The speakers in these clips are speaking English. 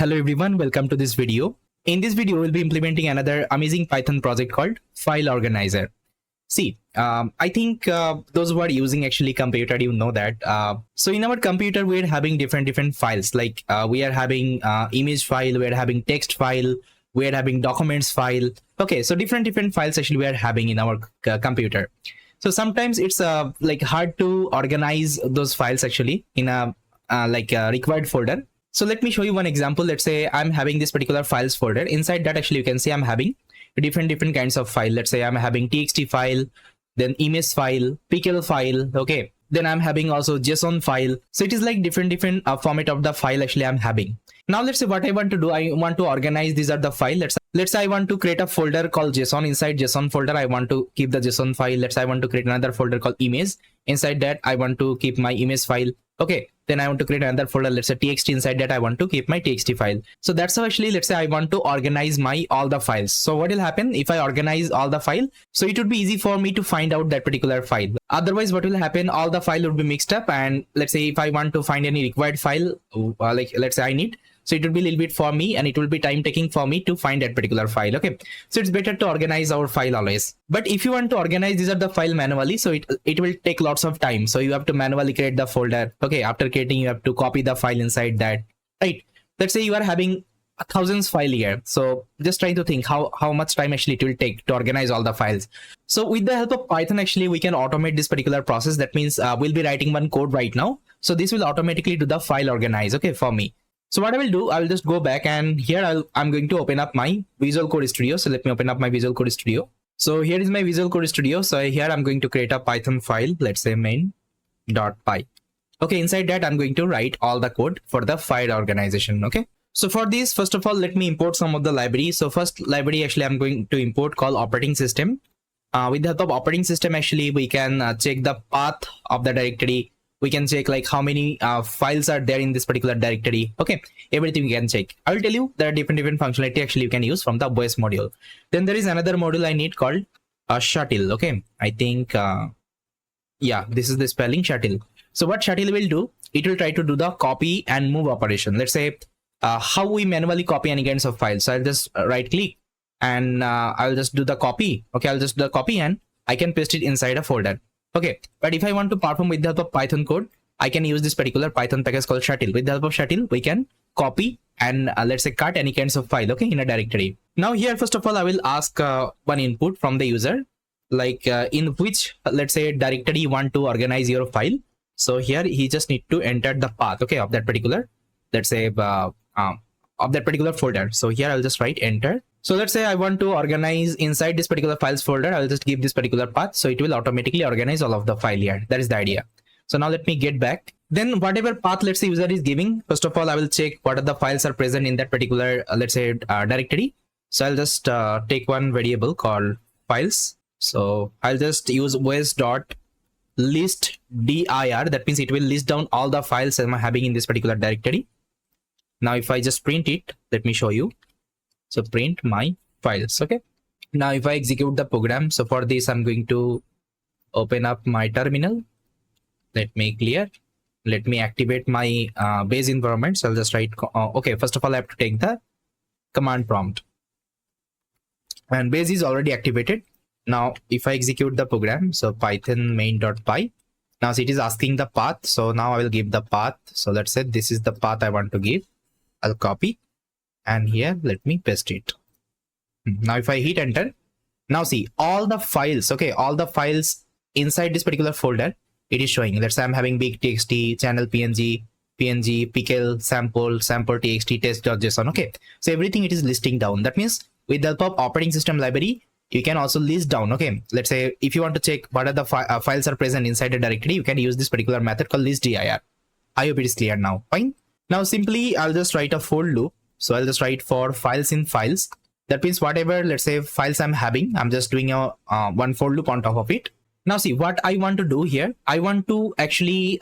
Hello everyone, welcome to this video. In this video, we'll be implementing another amazing Python project called File Organizer. See, I think those who are using actually computer, you know that. So in our computer, we're having different files. Like we are having image file, we are having text file, we are having documents file. Okay, so different files actually we are having in our computer. So sometimes it's like hard to organize those files actually in a required folder. So let me show you one example. Let's say I'm having this particular files folder. Inside that actually you can see I'm having different kinds of file. Let's say I'm having txt file, then image file, pickle file. Okay, then I'm having also JSON file. So it is like different format of the file actually I'm having. Now let's say what I want to do, I want to organize these are the file. Let's say I want to create a folder called JSON. Inside JSON folder I want to keep the JSON file. Let's say I want to create another folder called image. Inside that I want to keep my image file. Okay, then I want to create another folder, let's say txt. Inside that I want to keep my txt file. So that's how actually, let's say I want to organize my all the files. So what will happen if I organize all the file? So it would be easy for me to find out that particular file. Otherwise what will happen, all the file would be mixed up, and let's say if I want to find any required file, like let's say I need, so it will be a little bit for me and it will be time taking for me to find that particular file. Okay, so it's better to organize our file always. But if you want to organize these are the file manually, so it will take lots of time. So you have to manually create the folder. Okay, after creating you have to copy the file inside that, right? Let's say you are having thousands file here. So just try to think how much time actually it will take to organize all the files. So with the help of Python actually we can automate this particular process. That means we'll be writing one code right now. So this will automatically do the file organize, okay, for me. So what I will do, I will just go back and here I'm going to open up my Visual Code Studio. So let me open up my Visual Code Studio. So here is my Visual Code Studio. So here I'm going to create a Python file, let's say main.py. Okay, inside that I'm going to write all the code for the file organization. Okay, so for this, first of all, let me import some of the library. So first library actually I'm going to import called operating system. With the help of operating system actually we can check the path of the directory. We can check like how many files are there in this particular directory. Okay, everything we can check. I will tell you there are different functionality actually you can use from the OS module. Then there is another module I need called shuttle. Okay, I think yeah, this is the spelling shuttle. So what shuttle will do, it will try to do the copy and move operation. Let's say how we manually copy any kinds of files. So I'll just right click and I'll just do the copy. Okay, I'll just do the copy and I can paste it inside a folder. Okay, but if I want to perform with the help of Python code, I can use this particular Python package called shuttle. With the help of shuttle, we can copy and let's say cut any kinds of file, okay, in a directory. Now here, first of all, I will ask one input from the user, like in which, let's say, directory you want to organize your file. So here he just need to enter the path, okay, of that particular, let's say, of that particular folder. So here I'll just write enter. So let's say I want to organize inside this particular files folder. I'll just give this particular path. So it will automatically organize all of the file here. That is the idea. So now let me get back. Then whatever path, let's say user is giving, first of all, I will check what are the files are present in that particular, let's say directory. So I'll just take one variable called files. So I'll just use os.list dir. That means it will list down all the files I'm having in this particular directory. Now if I just print it, let me show you. So print my files. Okay, now if I execute the program, so for this I'm going to open up my terminal. Let me clear, let me activate my base environment. So I'll just write okay, first of all I have to take the command prompt and base is already activated. Now if I execute the program, so python main.py, now see it is asking the path. So now I will give the path. So let's say this is the path I want to give. I'll copy and here let me paste it. Now if I hit enter, now see all the files, okay, all the files inside this particular folder it is showing. Let's say I'm having big txt, channel png, pickle, sample txt, test.json. Okay, so everything it is listing down. That means with the help of operating system library you can also list down. Okay, let's say if you want to check what are the files are present inside the directory, you can use this particular method called list dir. I hope it is clear now. Fine. Now simply I'll just write a for loop. So I'll just write for files in files. That means whatever, let's say, files I'm having, I'm just doing a one for loop on top of it. Now see what I want to do here. I want to actually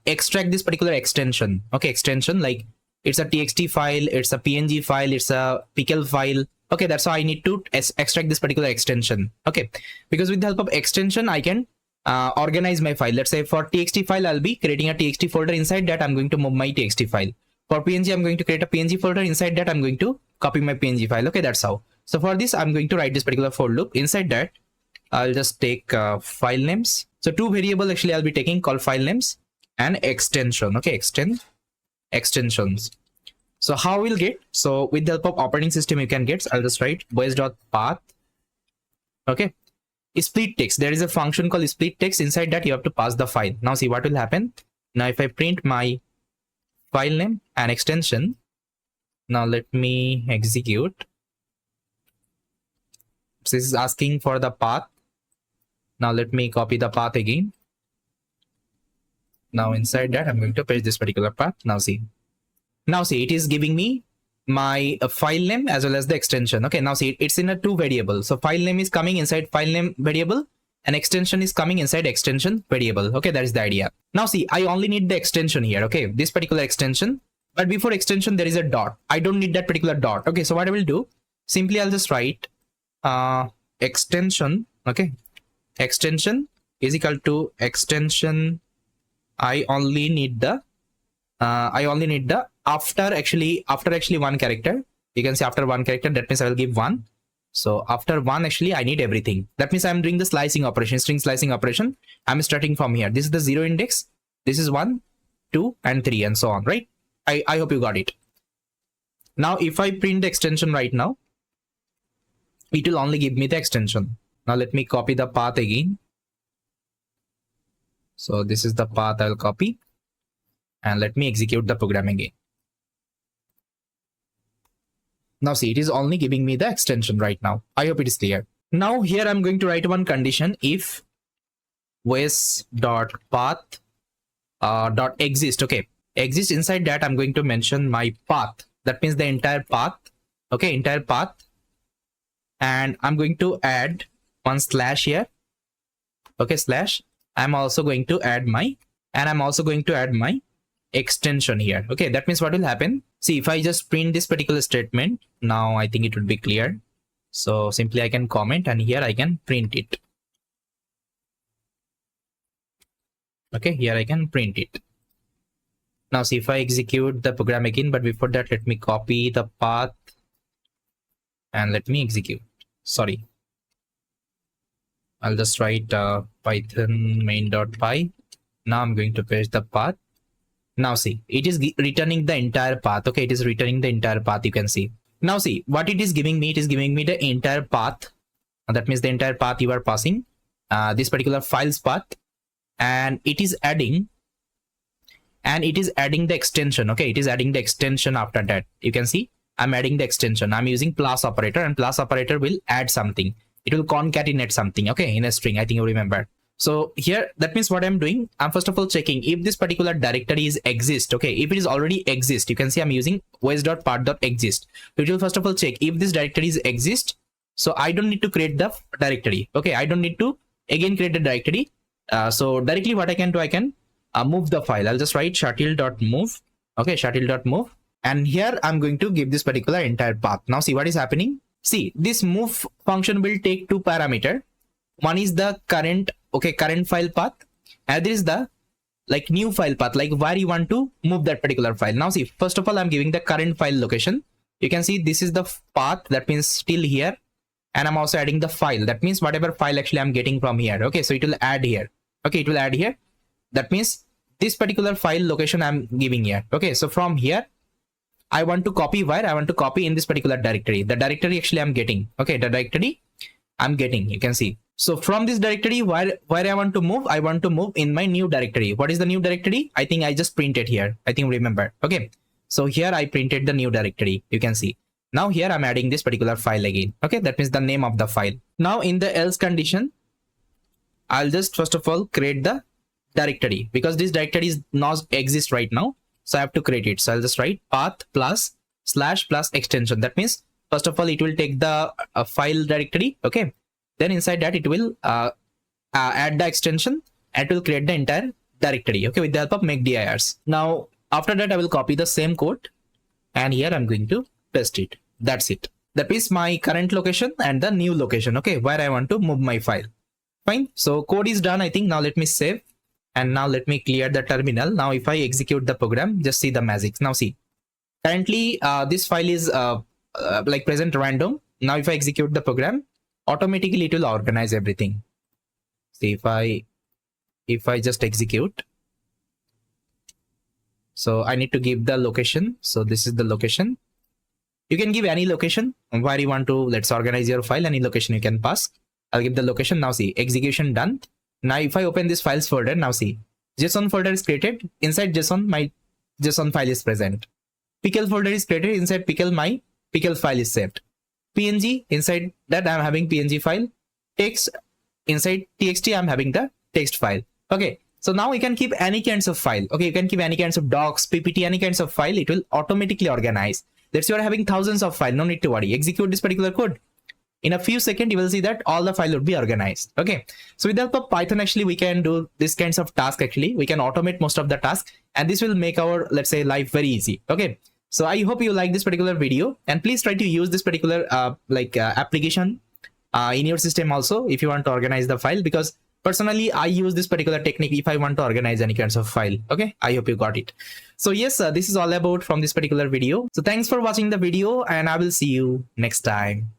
extract this particular extension. Okay, extension like it's a txt file, it's a png file, it's a pickle file. Okay, that's how I need to extract this particular extension. Okay, because with the help of extension, I can organize my file. Let's say for txt file, I'll be creating a txt folder. Inside that, I'm going to move my txt file. For PNG, I'm going to create a PNG folder. Inside that, I'm going to copy my PNG file. Okay, that's how. So for this, I'm going to write this particular for loop. Inside that, I'll just take file names. So two variable actually I'll be taking called file names and extension. Okay, extensions. So how we'll get? So with the help of operating system, you can get. So I'll just write os.path. Okay, split text. There is a function called split text. Inside that, you have to pass the file. Now see what will happen. Now if I print my file name and extension, now let me execute. So this is asking for the path. Now let me copy the path again. Now inside that, I'm going to paste this particular path. Now see, it is giving me my file name as well as the extension. Okay, now see, it's in a two variable. So file name is coming inside file name variable and extension is coming inside extension variable. Okay, that is the idea. Now see, I only need the extension here. Okay, this particular extension, but before extension, there is a dot. I don't need that particular dot. Okay, so what I will do, simply I'll just write extension. Okay, extension is equal to extension. I only need the after actually one character. You can say after one character, that means I will give one. So after one, actually I need everything. That means I'm doing the slicing operation, string slicing operation. I'm starting from here. This is the 0 index. This is 1, 2 and 3 and so on, right? I hope you got it. Now if I print the extension right now, it will only give me the extension. Now let me copy the path again. So this is the path I'll copy and let me execute the program again. Now see, it is only giving me the extension right now. I hope it is clear. Now here I'm going to write one condition. If os.path .exist. Okay, exist. Inside that, I'm going to mention my path. That means the entire path. Okay, entire path. And I'm going to add one slash here. Okay, slash. I'm also going to add my extension here. Okay, that means what will happen? See, if I just print this particular statement, now I think it would be clear. So simply I can comment and here I can print it. Okay, here I can print it. Now see, if I execute the program again, but before that, let me copy the path and let me execute. Sorry, I'll just write python main.py. Now I'm going to paste the path. Now see, it is returning the entire path. Okay, it is returning the entire path. You can see. Now see, what it is giving me, it is giving me the entire path. That means the entire path you are passing, this particular file's path, and it is adding the extension. Okay, it is adding the extension after that. You can see I'm adding the extension. I'm using plus operator, and plus operator will add something. It will concatenate something. Okay, in a string. I think you remember. So here, that means what I'm doing, I'm first of all checking if this particular directory is exist. Okay, if it is already exist, you can see I'm using os.path.exist. So it will first of all check if this directory is exist. So I don't need to create the directory. Okay, I don't need to again create the directory. So directly what I can do, I can move the file. I'll just write shuttle.move. Okay, shuttle.move. And here I'm going to give this particular entire path. Now see what is happening. See, this move function will take two parameters. One is the current file path, and this is the new file path, like where you want to move that particular file. Now see, first of all, I'm giving the current file location. You can see this is the path, that means still here, and I'm also adding the file. That means whatever file actually I'm getting from here. Okay, so it will add here. Okay, it will add here. That means this particular file location I'm giving here. Okay, so from here, I want to copy where? I want to copy in this particular directory. The directory actually I'm getting. Okay, the directory I'm getting, you can see. So from this directory, where I want to move in my new directory. What is the new directory? I think I just printed here. I think remember. Okay, so here I printed the new directory. You can see. Now here I'm adding this particular file again. Okay, that means the name of the file. Now in the else condition, I'll just first of all create the directory, because this directory is not exist right now. So I have to create it. So I'll just write path plus slash plus extension. That means first of all, it will take the file directory. Okay. Then inside that, it will add the extension and it will create the entire directory. Okay. With the help of make dirs. Now, after that, I will copy the same code and here I'm going to paste it. That's it. That is my current location and the new location. Okay. Where I want to move my file. Fine. So code is done. I think now let me save. And now let me clear the terminal. Now if I execute the program, just see the magic. Now see, Currently, this file is like present random. Now, if I execute the program, automatically it will organize everything. See, if I just execute, so I need to give the location. So this is the location. You can give any location where you want to, let's organize your file. Any location you can pass. I'll give the location. Now see, execution done. Now if I open this files folder, now see, JSON folder is created. Inside JSON, my JSON file is present. Pickle folder is created. Inside pickle, my pickle file is saved. PNG, inside that I'm having PNG file. Text, inside TXT I'm having the text file. Okay, so now you can keep any kinds of file. Okay, you can keep any kinds of docs, PPT, any kinds of file. It will automatically organize. Let's say you're having thousands of files. No need to worry. Execute this particular code. In a few seconds, you will see that all the file would be organized. Okay, so with the help of Python, actually, we can do this kinds of task. Actually, we can automate most of the tasks, and this will make our, let's say, life very easy. Okay, so I hope you like this particular video, and please try to use this particular application in your system also if you want to organize the file, because personally I use this particular technique if I want to organize any kinds of file. Okay, I hope you got it. So yes, this is all about from this particular video. So thanks for watching the video, and I will see you next time.